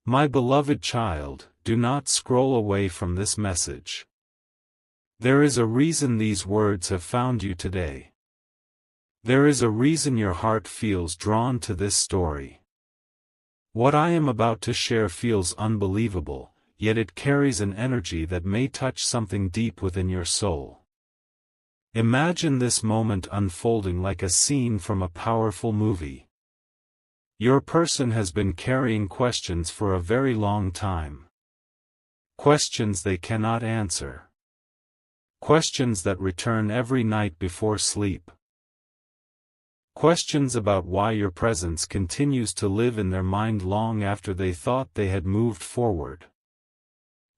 My beloved child, do not scroll away from this message. There is a reason these words have found you today. There is a reason your heart feels drawn to this story. What I am about to share feels unbelievable, yet it carries an energy that may touch something deep within your soul. Imagine this moment unfolding like a scene from a powerful movie. Your person has been carrying questions for a very long time. Questions they cannot answer. Questions that return every night before sleep. Questions about why your presence continues to live in their mind long after they thought they had moved forward.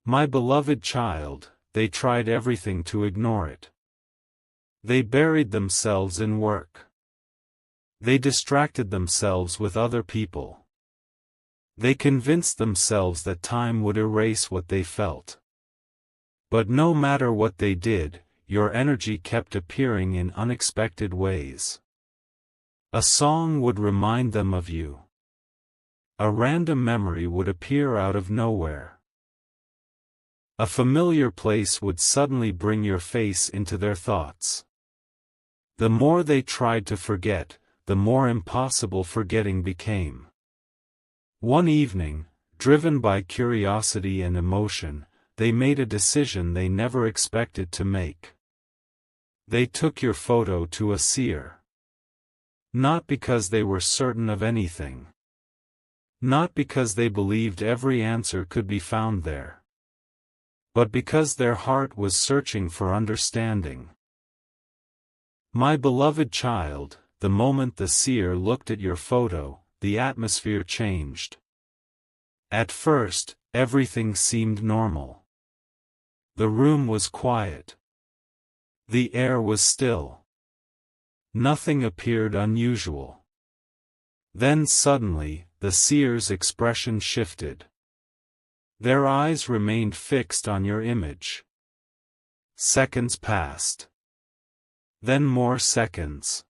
My beloved child, they tried everything to ignore it. They buried themselves in work. They distracted themselves with other people. They convinced themselves that time would erase what they felt. But no matter what they did, your energy kept appearing in unexpected ways. A song would remind them of you. A random memory would appear out of nowhere. A familiar place would suddenly bring your face into their thoughts. The more they tried to forget, the more impossible forgetting became. One evening, driven by curiosity and emotion, they made a decision they never expected to make. They took your photo to a seer. Not because they were certain of anything. Not because they believed every answer could be found there. But because their heart was searching for understanding. My beloved child, the moment the seer looked at your photo, the atmosphere changed. At first, everything seemed normal. The room was quiet. The air was still. Nothing appeared unusual. Then suddenly, the seer's expression shifted. Their eyes remained fixed on your image. Seconds passed. Then more seconds.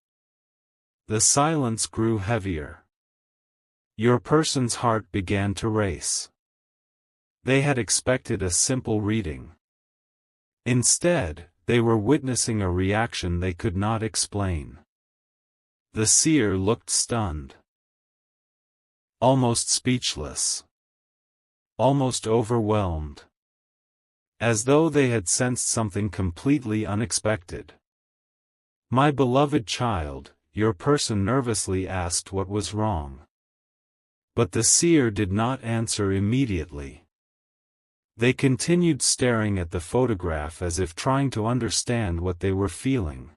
The silence grew heavier. Your person's heart began to race. They had expected a simple reading. Instead, they were witnessing a reaction they could not explain. The seer looked stunned. Almost speechless. Almost overwhelmed. As though they had sensed something completely unexpected. My beloved child, your person nervously asked what was wrong. But the seer did not answer immediately. They continued staring at the photograph as if trying to understand what they were feeling.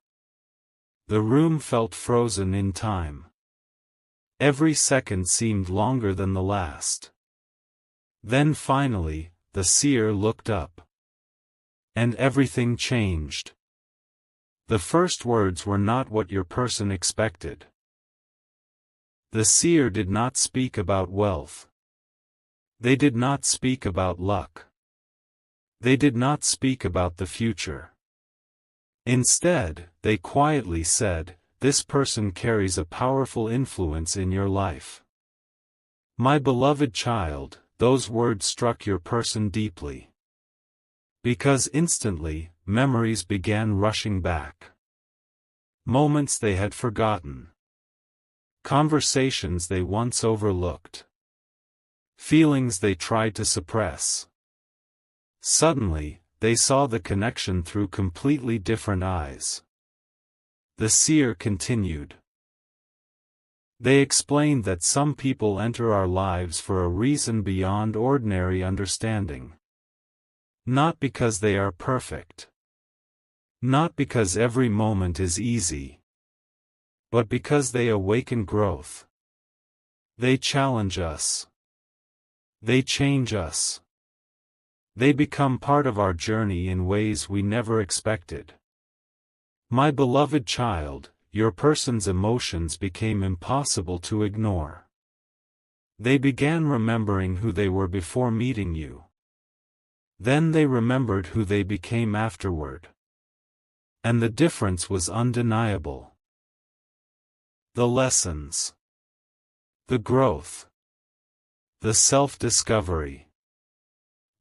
The room felt frozen in time. Every second seemed longer than the last. Then finally, the seer looked up. And everything changed. The first words were not what your person expected. The seer did not speak about wealth. They did not speak about luck. They did not speak about the future. Instead, they quietly said, "This person carries a powerful influence in your life." My beloved child, those words struck your person deeply. Because instantly, memories began rushing back. Moments they had forgotten. Conversations they once overlooked. Feelings they tried to suppress. Suddenly, they saw the connection through completely different eyes. The seer continued. They explained that some people enter our lives for a reason beyond ordinary understanding. Not because they are perfect. Not because every moment is easy. But because they awaken growth. They challenge us. They change us. They become part of our journey in ways we never expected. My beloved child, your person's emotions became impossible to ignore. They began remembering who they were before meeting you. Then they remembered who they became afterward. And the difference was undeniable. The lessons. The growth. The self-discovery.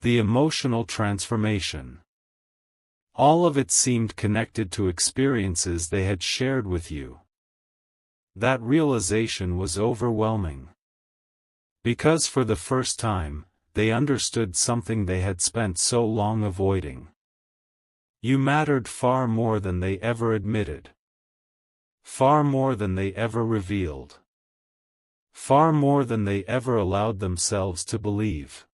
The emotional transformation. All of it seemed connected to experiences they had shared with you. That realization was overwhelming. Because for the first time, they understood something they had spent so long avoiding. You mattered far more than they ever admitted. Far more than they ever revealed. Far more than they ever allowed themselves to believe.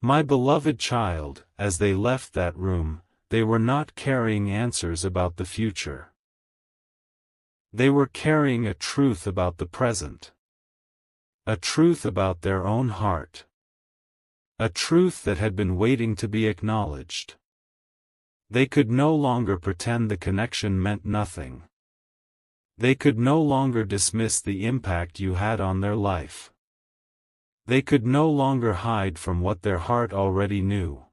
My beloved child, as they left that room, they were not carrying answers about the future. They were carrying a truth about the present. A truth about their own heart. A truth that had been waiting to be acknowledged. They could no longer pretend the connection meant nothing. They could no longer dismiss the impact you had on their life. They could no longer hide from what their heart already knew.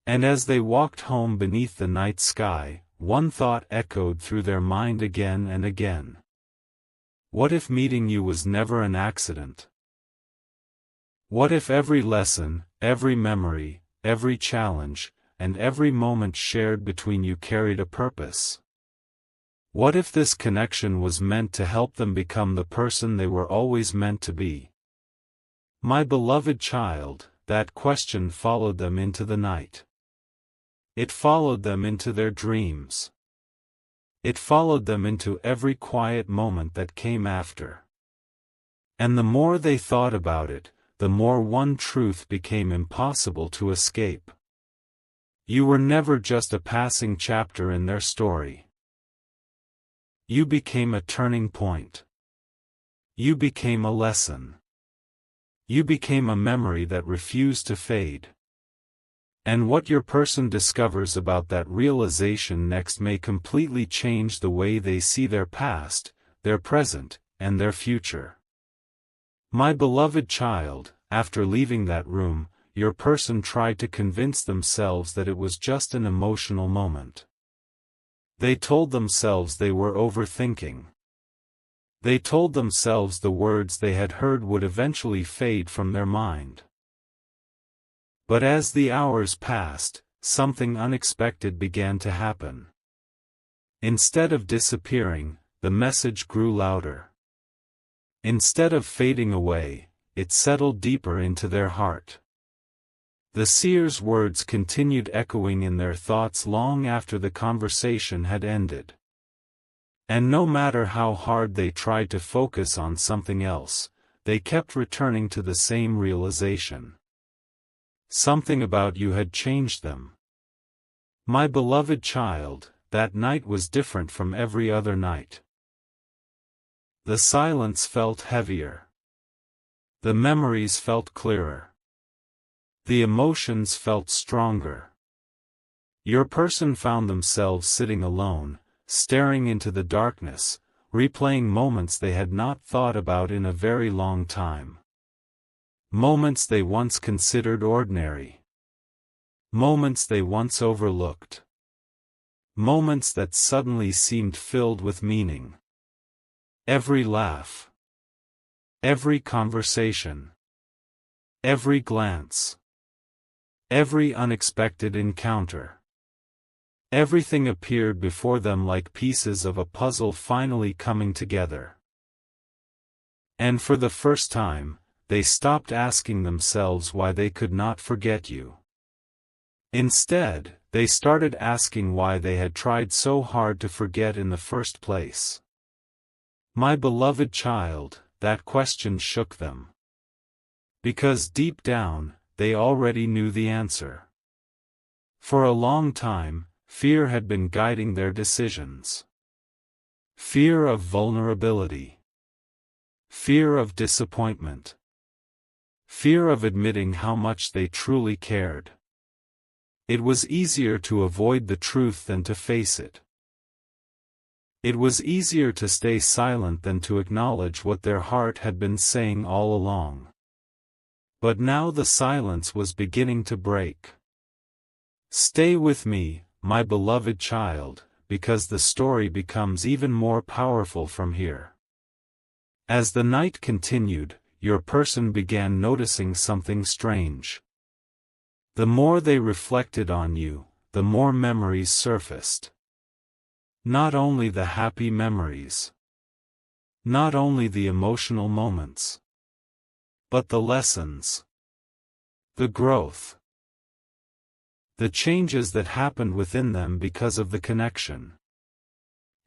And as they walked home beneath the night sky, one thought echoed through their mind again and again. What if meeting you was never an accident? What if every lesson, every memory, every challenge, and every moment shared between you carried a purpose? What if this connection was meant to help them become the person they were always meant to be? My beloved child, that question followed them into the night. It followed them into their dreams. It followed them into every quiet moment that came after. And the more they thought about it, the more one truth became impossible to escape. You were never just a passing chapter in their story. You became a turning point. You became a lesson. You became a memory that refused to fade. And what your person discovers about that realization next may completely change the way they see their past, their present, and their future. My beloved child, after leaving that room, your person tried to convince themselves that it was just an emotional moment. They told themselves they were overthinking. They told themselves the words they had heard would eventually fade from their mind. But as the hours passed, something unexpected began to happen. Instead of disappearing, the message grew louder. Instead of fading away, it settled deeper into their heart. The seer's words continued echoing in their thoughts long after the conversation had ended. And no matter how hard they tried to focus on something else, they kept returning to the same realization. Something about you had changed them. My beloved child, that night was different from every other night. The silence felt heavier. The memories felt clearer. The emotions felt stronger. Your person found themselves sitting alone, staring into the darkness, replaying moments they had not thought about in a very long time. Moments they once considered ordinary. Moments they once overlooked. Moments that suddenly seemed filled with meaning. Every laugh. Every conversation. Every glance. Every unexpected encounter. Everything appeared before them like pieces of a puzzle finally coming together. And for the first time, they stopped asking themselves why they could not forget you. Instead, they started asking why they had tried so hard to forget in the first place. My beloved child, that question shook them. Because deep down, they already knew the answer. For a long time, fear had been guiding their decisions. Fear of vulnerability. Fear of disappointment. Fear of admitting how much they truly cared. It was easier to avoid the truth than to face it. It was easier to stay silent than to acknowledge what their heart had been saying all along. But now the silence was beginning to break. Stay with me, my beloved child, because the story becomes even more powerful from here. As the night continued, your person began noticing something strange. The more they reflected on you, the more memories surfaced. Not only the happy memories. Not only the emotional moments. But the lessons. The growth. The changes that happened within them because of the connection.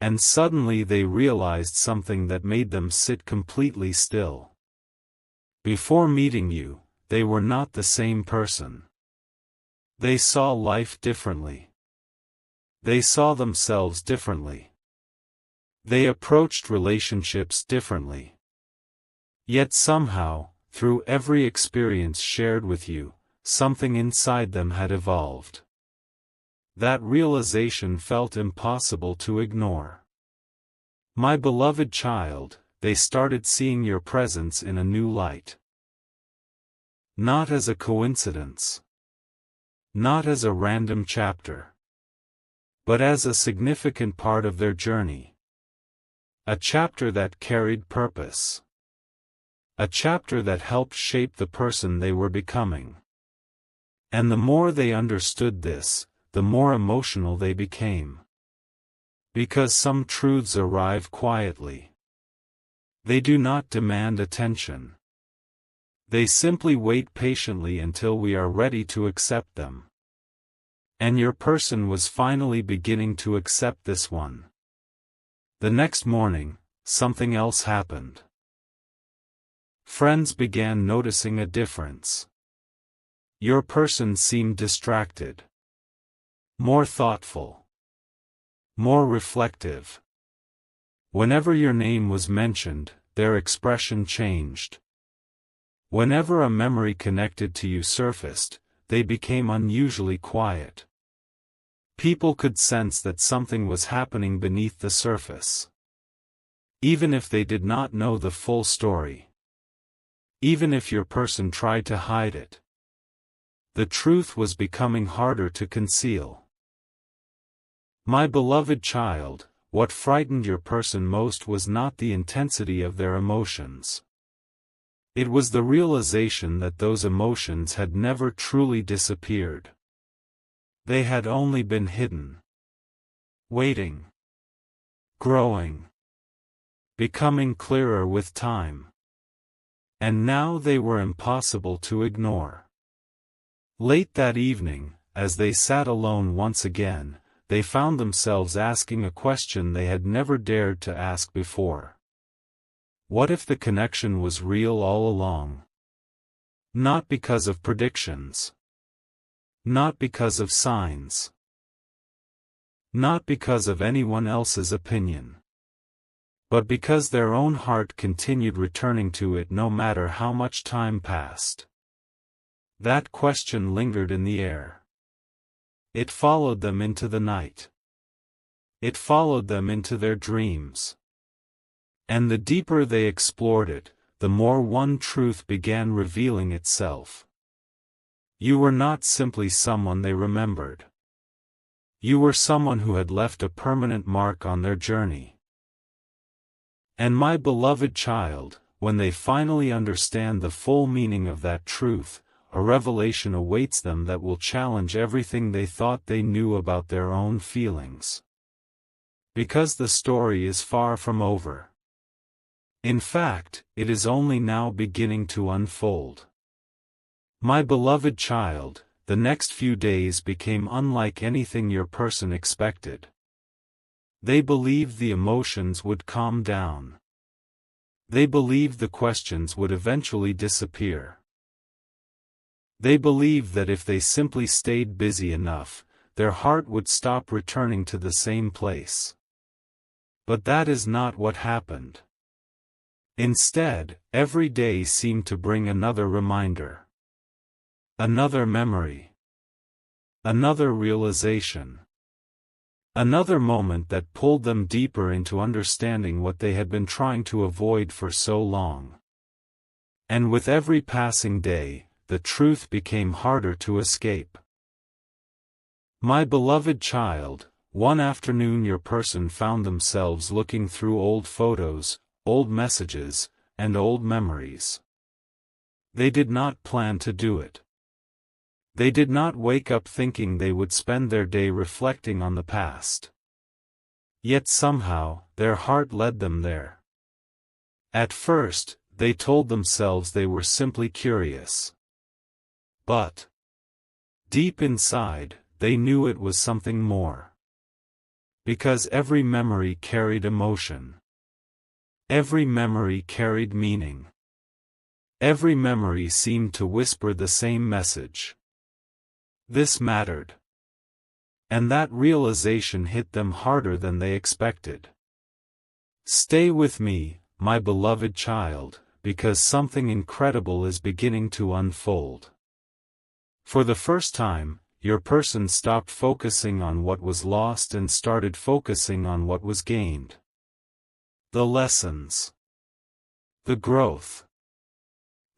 And suddenly they realized something that made them sit completely still. Before meeting you, they were not the same person. They saw life differently. They saw themselves differently. They approached relationships differently. Yet somehow, through every experience shared with you, something inside them had evolved. That realization felt impossible to ignore. My beloved child, they started seeing your presence in a new light. Not as a coincidence. Not as a random chapter. But as a significant part of their journey. A chapter that carried purpose. A chapter that helped shape the person they were becoming. And the more they understood this, the more emotional they became. Because some truths arrive quietly. They do not demand attention. They simply wait patiently until we are ready to accept them. And your person was finally beginning to accept this one. The next morning, something else happened. Friends began noticing a difference. Your person seemed distracted. More thoughtful. More reflective. Whenever your name was mentioned, their expression changed. Whenever a memory connected to you surfaced, they became unusually quiet. People could sense that something was happening beneath the surface. Even if they did not know the full story. Even if your person tried to hide it. The truth was becoming harder to conceal. My beloved child, what frightened your person most was not the intensity of their emotions. It was the realization that those emotions had never truly disappeared. They had only been hidden. Waiting. Growing. Becoming clearer with time. And now they were impossible to ignore. Late that evening, as they sat alone once again, they found themselves asking a question they had never dared to ask before. What if the connection was real all along? Not because of predictions. Not because of signs. Not because of anyone else's opinion. But because their own heart continued returning to it no matter how much time passed. That question lingered in the air. It followed them into the night. It followed them into their dreams. And the deeper they explored it, the more one truth began revealing itself. You were not simply someone they remembered. You were someone who had left a permanent mark on their journey. And my beloved child, when they finally understand the full meaning of that truth, a revelation awaits them that will challenge everything they thought they knew about their own feelings. Because the story is far from over. In fact, it is only now beginning to unfold. My beloved child, the next few days became unlike anything your person expected. They believed the emotions would calm down. They believed the questions would eventually disappear. They believed that if they simply stayed busy enough, their heart would stop returning to the same place. But that is not what happened. Instead, every day seemed to bring another reminder. Another memory. Another realization. Another moment that pulled them deeper into understanding what they had been trying to avoid for so long. And with every passing day, the truth became harder to escape. My beloved child, one afternoon your person found themselves looking through old photos, old messages, and old memories. They did not plan to do it. They did not wake up thinking they would spend their day reflecting on the past. Yet somehow, their heart led them there. At first, they told themselves they were simply curious. But deep inside, they knew it was something more. Because every memory carried emotion. Every memory carried meaning. Every memory seemed to whisper the same message. This mattered. And that realization hit them harder than they expected. Stay with me, my beloved child, because something incredible is beginning to unfold. For the first time, your person stopped focusing on what was lost and started focusing on what was gained. The lessons. The growth.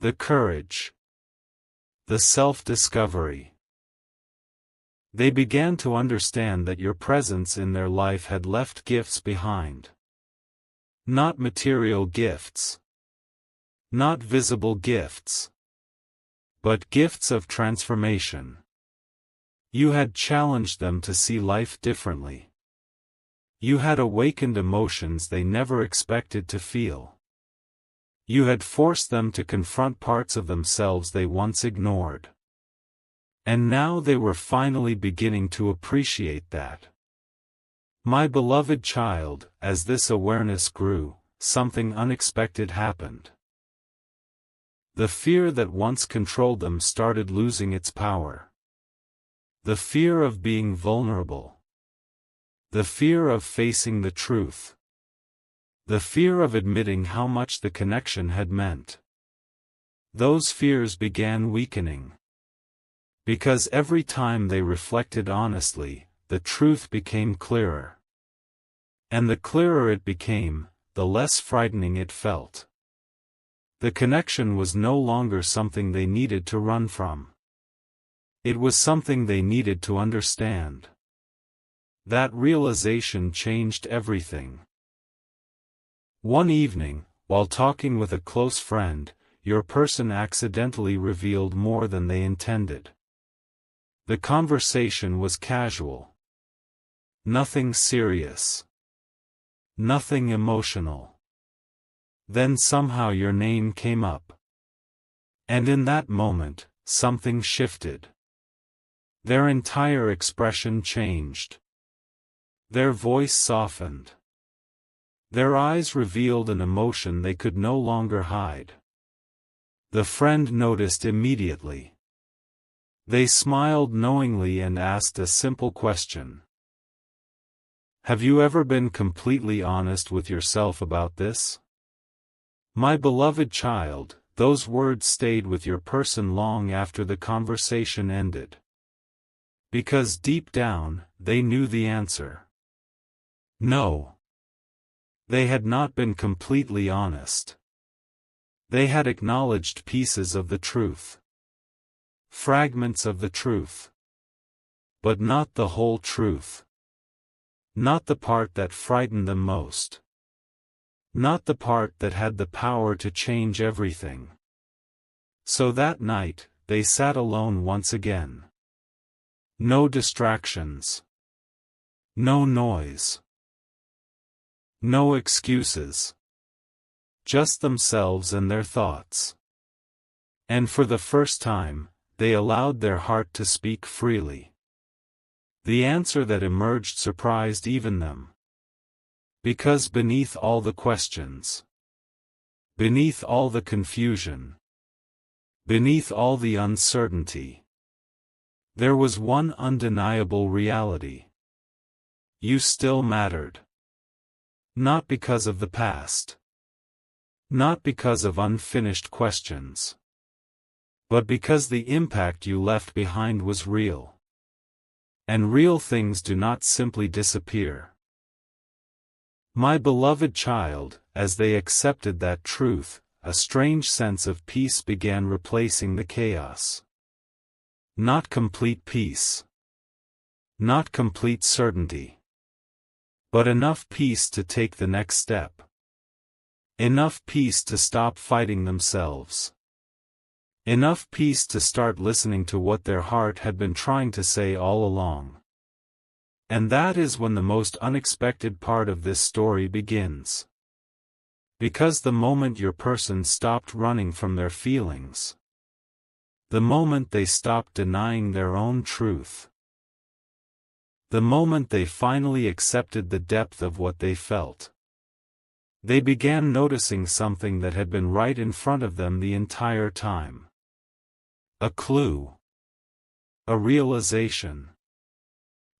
The courage. The self-discovery. They began to understand that your presence in their life had left gifts behind. Not material gifts. Not visible gifts. But gifts of transformation. You had challenged them to see life differently. You had awakened emotions they never expected to feel. You had forced them to confront parts of themselves they once ignored. And now they were finally beginning to appreciate that. My beloved child, as this awareness grew, something unexpected happened. The fear that once controlled them started losing its power. The fear of being vulnerable. The fear of facing the truth. The fear of admitting how much the connection had meant. Those fears began weakening. Because every time they reflected honestly, the truth became clearer. And the clearer it became, the less frightening it felt. The connection was no longer something they needed to run from. It was something they needed to understand. That realization changed everything. One evening, while talking with a close friend, your person accidentally revealed more than they intended. The conversation was casual. Nothing serious. Nothing emotional. Then somehow your name came up. And in that moment, something shifted. Their entire expression changed. Their voice softened. Their eyes revealed an emotion they could no longer hide. The friend noticed immediately. They smiled knowingly and asked a simple question. Have you ever been completely honest with yourself about this? My beloved child, those words stayed with your person long after the conversation ended. Because deep down, they knew the answer. No. They had not been completely honest. They had acknowledged pieces of the truth. Fragments of the truth. But not the whole truth. Not the part that frightened them most. Not the part that had the power to change everything. So that night, they sat alone once again. No distractions. No noise. No excuses. Just themselves and their thoughts. And for the first time, they allowed their heart to speak freely. The answer that emerged surprised even them. Because beneath all the questions, beneath all the confusion, beneath all the uncertainty, there was one undeniable reality. You still mattered. Not because of the past. Not because of unfinished questions. But because the impact you left behind was real. And real things do not simply disappear. My beloved child, as they accepted that truth, a strange sense of peace began replacing the chaos. Not complete peace. Not complete certainty. But enough peace to take the next step. Enough peace to stop fighting themselves. Enough peace to start listening to what their heart had been trying to say all along. And that is when the most unexpected part of this story begins. Because the moment your person stopped running from their feelings, the moment they stopped denying their own truth, the moment they finally accepted the depth of what they felt, they began noticing something that had been right in front of them the entire time. A clue. A realization.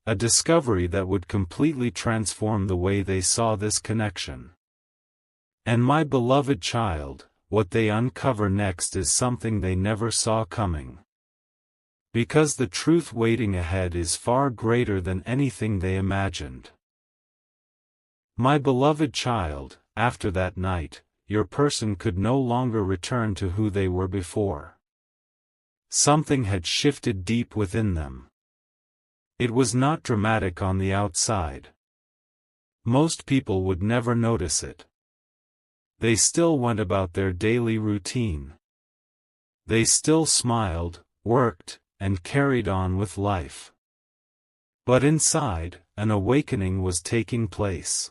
A discovery that would completely transform the way they saw this connection. And my beloved child, what they uncover next is something they never saw coming. Because the truth waiting ahead is far greater than anything they imagined. My beloved child, after that night, your person could no longer return to who they were before. Something had shifted deep within them. It was not dramatic on the outside. Most people would never notice it. They still went about their daily routine. They still smiled, worked, and carried on with life. But inside, an awakening was taking place.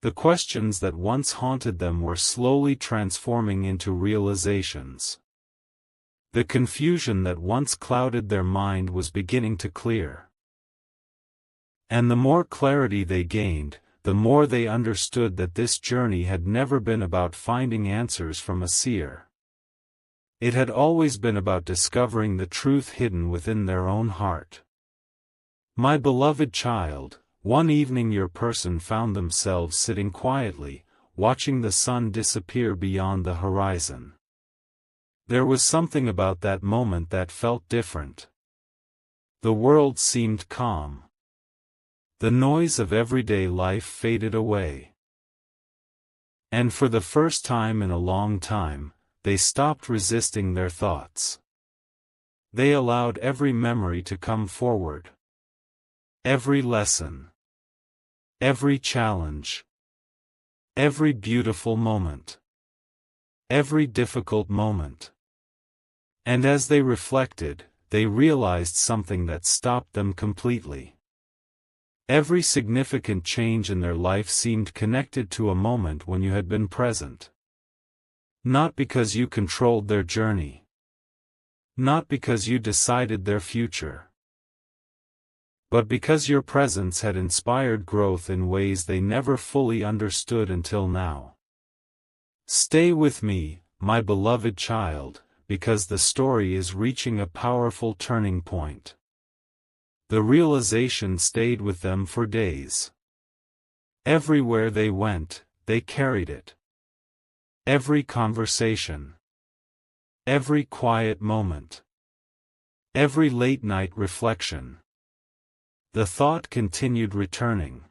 The questions that once haunted them were slowly transforming into realizations. The confusion that once clouded their mind was beginning to clear. And the more clarity they gained, the more they understood that this journey had never been about finding answers from a seer. It had always been about discovering the truth hidden within their own heart. My beloved child, one evening your person found themselves sitting quietly, watching the sun disappear beyond the horizon. There was something about that moment that felt different. The world seemed calm. The noise of everyday life faded away. And for the first time in a long time, they stopped resisting their thoughts. They allowed every memory to come forward. Every lesson. Every challenge. Every beautiful moment. Every difficult moment. And as they reflected, they realized something that stopped them completely. Every significant change in their life seemed connected to a moment when you had been present. Not because you controlled their journey. Not because you decided their future. But because your presence had inspired growth in ways they never fully understood until now. Stay with me, my beloved child, because the story is reaching a powerful turning point. The realization stayed with them for days. Everywhere they went, they carried it. Every conversation. Every quiet moment. Every late-night reflection. The thought continued returning.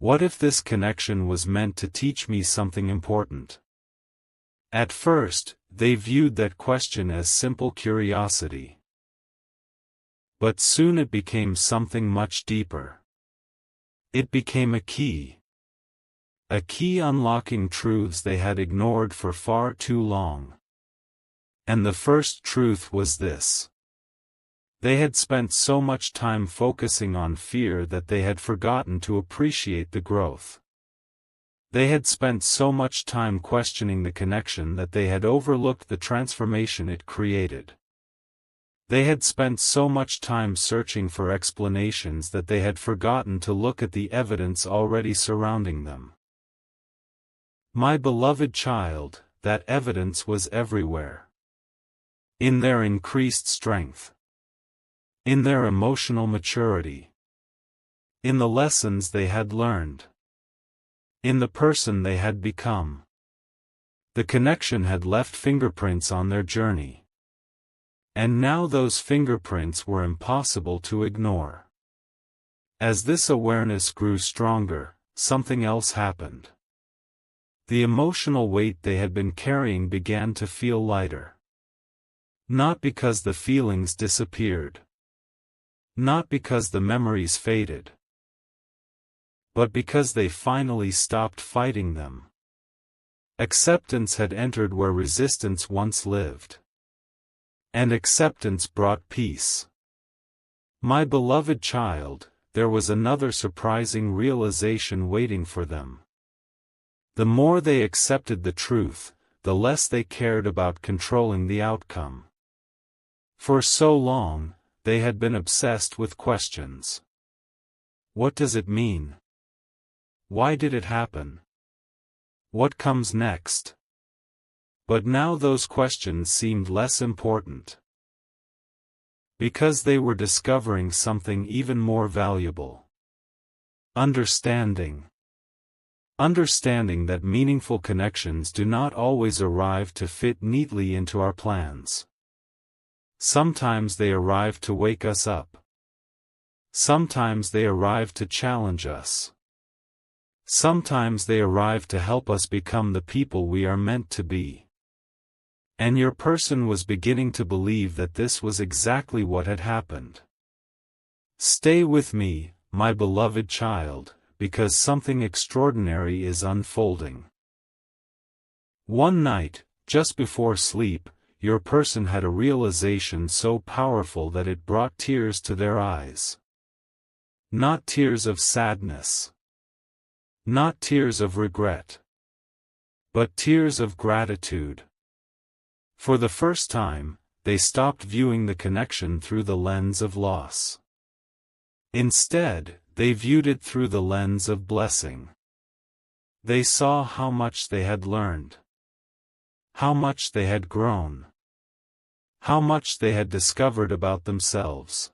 What if this connection was meant to teach me something important? At first, they viewed that question as simple curiosity. But soon it became something much deeper. It became a key. A key unlocking truths they had ignored for far too long. And the first truth was this. They had spent so much time focusing on fear that they had forgotten to appreciate the growth. They had spent so much time questioning the connection that they had overlooked the transformation it created. They had spent so much time searching for explanations that they had forgotten to look at the evidence already surrounding them. My beloved child, that evidence was everywhere. In their increased strength. In their emotional maturity. In the lessons they had learned. In the person they had become. The connection had left fingerprints on their journey. And now those fingerprints were impossible to ignore. As this awareness grew stronger, something else happened. The emotional weight they had been carrying began to feel lighter. Not because the feelings disappeared. Not because the memories faded. But because they finally stopped fighting them. Acceptance had entered where resistance once lived. And acceptance brought peace. My beloved child, there was another surprising realization waiting for them. The more they accepted the truth, the less they cared about controlling the outcome. For so long, they had been obsessed with questions. What does it mean? Why did it happen? What comes next? But now those questions seemed less important. Because they were discovering something even more valuable. Understanding. Understanding that meaningful connections do not always arrive to fit neatly into our plans. Sometimes they arrive to wake us up. Sometimes they arrive to challenge us. Sometimes they arrive to help us become the people we are meant to be. And your person was beginning to believe that this was exactly what had happened. Stay with me, my beloved child, because something extraordinary is unfolding. One night, just before sleep, your person had a realization so powerful that it brought tears to their eyes. Not tears of sadness. Not tears of regret. But tears of gratitude. For the first time, they stopped viewing the connection through the lens of loss. Instead, they viewed it through the lens of blessing. They saw how much they had learned. How much they had grown. How much they had discovered about themselves.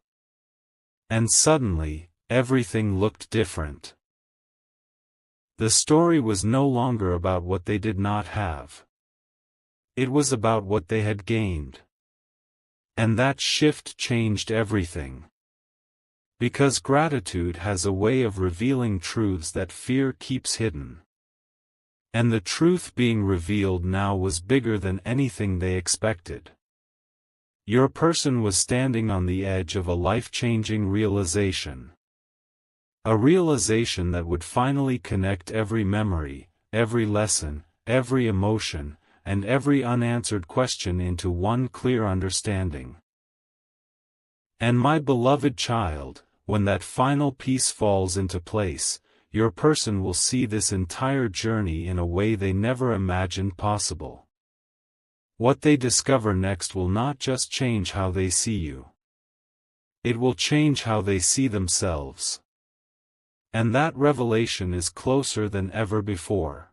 And suddenly, everything looked different. The story was no longer about what they did not have. It was about what they had gained. And that shift changed everything. Because gratitude has a way of revealing truths that fear keeps hidden. And the truth being revealed now was bigger than anything they expected. Your person was standing on the edge of a life-changing realization. A realization that would finally connect every memory, every lesson, every emotion, and every unanswered question into one clear understanding. And my beloved child, when that final piece falls into place, your person will see this entire journey in a way they never imagined possible. What they discover next will not just change how they see you. It will change how they see themselves. And that revelation is closer than ever before.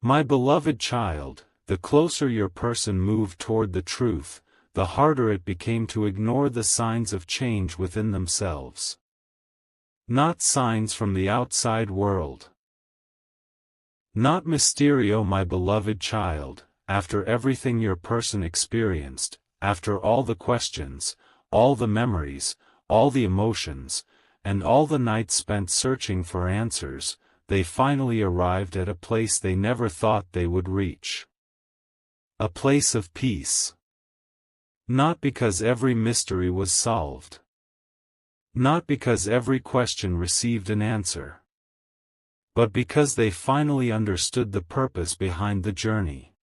My beloved child, the closer your person moved toward the truth, the harder it became to ignore the signs of change within themselves. Not signs from the outside world. Not Mysterio, my beloved child, after everything your person experienced, after all the questions, all the memories, all the emotions, and all the nights spent searching for answers, they finally arrived at a place they never thought they would reach. A place of peace. Not because every mystery was solved. Not because every question received an answer. But because they finally understood the purpose behind the journey.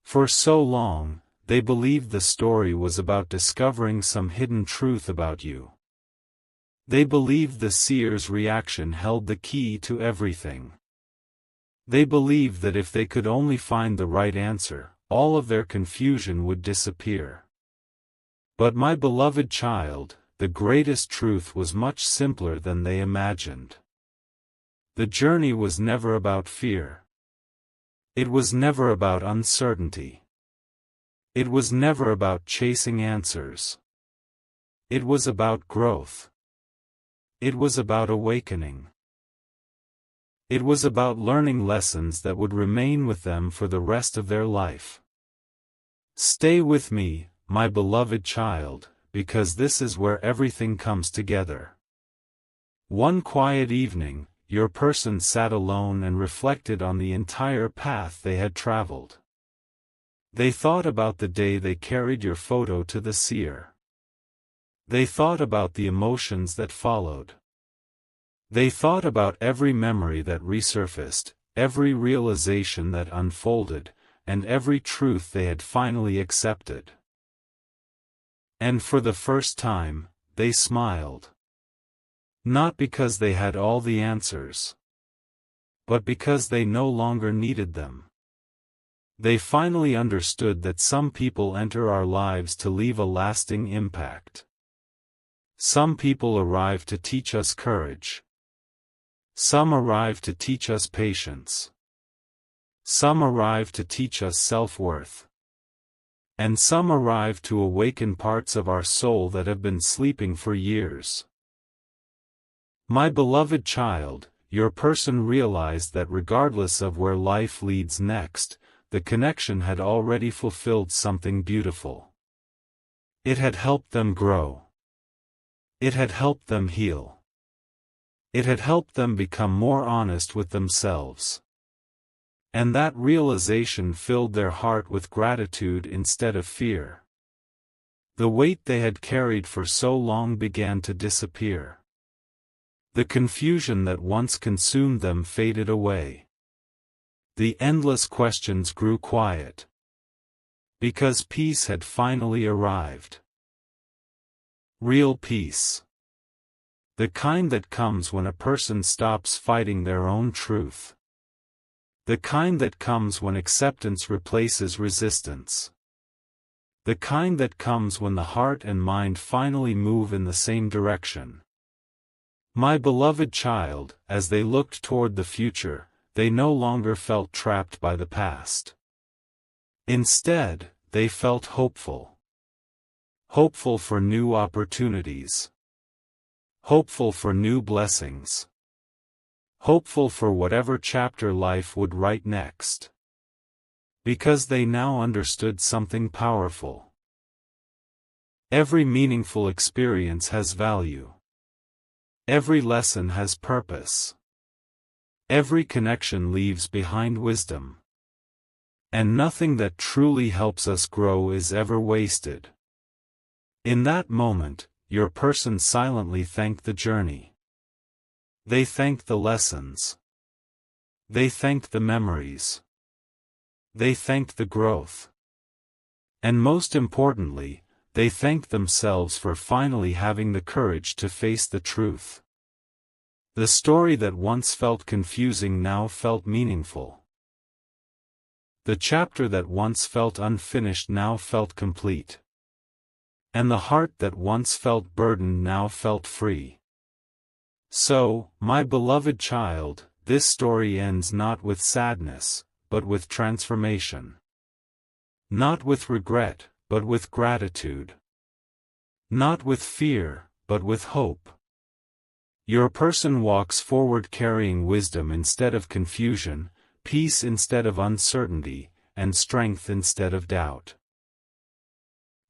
For so long, they believed the story was about discovering some hidden truth about you. They believed the seer's reaction held the key to everything. They believed that if they could only find the right answer, all of their confusion would disappear. But my beloved child, the greatest truth was much simpler than they imagined. The journey was never about fear. It was never about uncertainty. It was never about chasing answers. It was about growth. It was about awakening. It was about learning lessons that would remain with them for the rest of their life. Stay with me, my beloved child, because this is where everything comes together. One quiet evening, your person sat alone and reflected on the entire path they had traveled. They thought about the day they carried your photo to the seer. They thought about the emotions that followed. They thought about every memory that resurfaced, every realization that unfolded, and every truth they had finally accepted. And for the first time, they smiled. Not because they had all the answers, but because they no longer needed them. They finally understood that some people enter our lives to leave a lasting impact. Some people arrive to teach us courage. Some arrive to teach us patience. Some arrive to teach us self-worth. And some arrive to awaken parts of our soul that have been sleeping for years. My beloved child, your person realized that regardless of where life leads next, the connection had already fulfilled something beautiful. It had helped them grow. It had helped them heal. It had helped them become more honest with themselves. And that realization filled their heart with gratitude instead of fear. The weight they had carried for so long began to disappear. The confusion that once consumed them faded away. The endless questions grew quiet. Because peace had finally arrived. Real peace. The kind that comes when a person stops fighting their own truth. The kind that comes when acceptance replaces resistance. The kind that comes when the heart and mind finally move in the same direction. My beloved child, as they looked toward the future, they no longer felt trapped by the past. Instead, they felt hopeful. Hopeful for new opportunities. Hopeful for new blessings. Hopeful for whatever chapter life would write next. Because they now understood something powerful. Every meaningful experience has value. Every lesson has purpose. Every connection leaves behind wisdom. And nothing that truly helps us grow is ever wasted. In that moment, your person silently thanked the journey. They thanked the lessons. They thanked the memories. They thanked the growth. And most importantly, they thanked themselves for finally having the courage to face the truth. The story that once felt confusing now felt meaningful. The chapter that once felt unfinished now felt complete. And the heart that once felt burdened now felt free. So, my beloved child, this story ends not with sadness, but with transformation. Not with regret, but with gratitude. Not with fear, but with hope. Your person walks forward carrying wisdom instead of confusion, peace instead of uncertainty, and strength instead of doubt.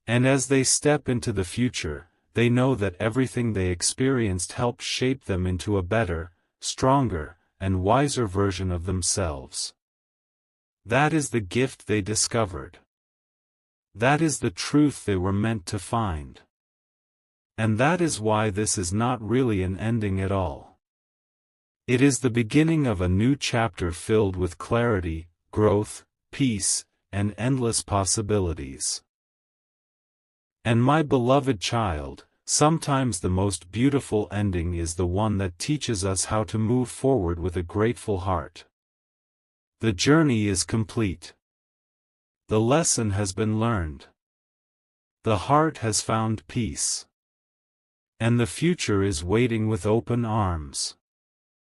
And as they step into the future, they know that everything they experienced helped shape them into a better, stronger, and wiser version of themselves. That is the gift they discovered. That is the truth they were meant to find. And that is why this is not really an ending at all. It is the beginning of a new chapter filled with clarity, growth, peace, and endless possibilities. And my beloved child, sometimes the most beautiful ending is the one that teaches us how to move forward with a grateful heart. The journey is complete. The lesson has been learned. The heart has found peace. And the future is waiting with open arms.